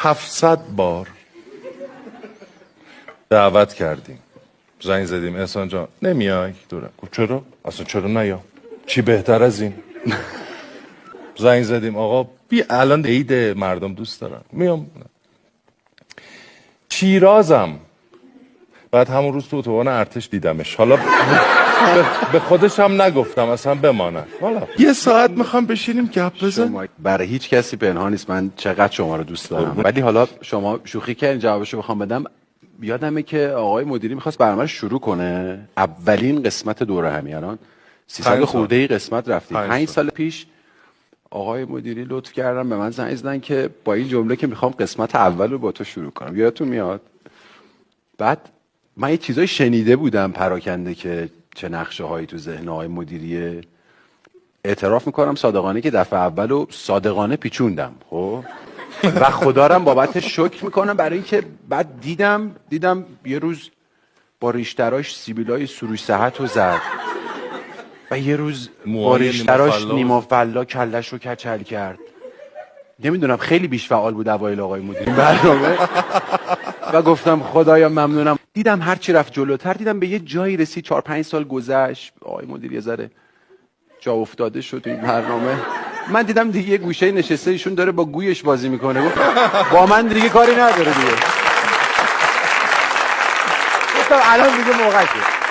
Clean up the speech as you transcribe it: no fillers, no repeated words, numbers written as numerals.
700 بار دعوت کردیم، زنگ زدیم احسان جان نمیای دورم. چرا؟ اصلا چرا نیام؟ چی بهتر از این؟ زنگ زدیم آقا بی الان عید مردم دوست دارن میام. شیرازم بعد همون روز تو اتوبان ارتش دیدمش. حالا به خودش هم نگفتم اصلا بمانه. حالا یه ساعت میخوام بشینیم گپ بزنیم. برای هیچ کسی پنهان نیست من چقدر شما رو دوست دارم، ولی حالا شما شوخی کردین جوابشو بخوام بدم. یادمه که آقای مدیری میخواست برنامه رو شروع کنه، اولین قسمت دوره همیاران 300 خورده ای قسمت رفتیم 5 سال پیش. آقای مدیری لطف کردن به من زنگ زدن که با این جمله که میخوام قسمت اول رو با تو شروع کنم. یادتون میاد؟ بعد من یه چیزای شنیده بودم پراکنده که چه نقشه هایی تو ذهن آقای مدیریه. اعتراف میکنم صادقانه که دفعه اولو صادقانه پیچوندم. خب و خدارم بابتش شکر میکنم برای اینکه بعد دیدم یه روز با ریشتراش سیبیلای سروش صحت رو زد و یه روز با ریشتراش نیما فلا کلش رو کچل کرد. نمیدونم خیلی بیش فعال بود اوایل آقای مدیر برنامه و گفتم خدایا ممنونم. دیدم هرچی رفت جلوتر دیدم به یه جایی رسید 4-5 سال گذشت آقای مدیر یه ذره جا افتاده شد این برنامه. من دیدم دیگه یه گوشه نشسته ایشون داره با گویش بازی میکنه. با من دیگه کاری نداره دیگه. گفتم الان دیگه موقعشه.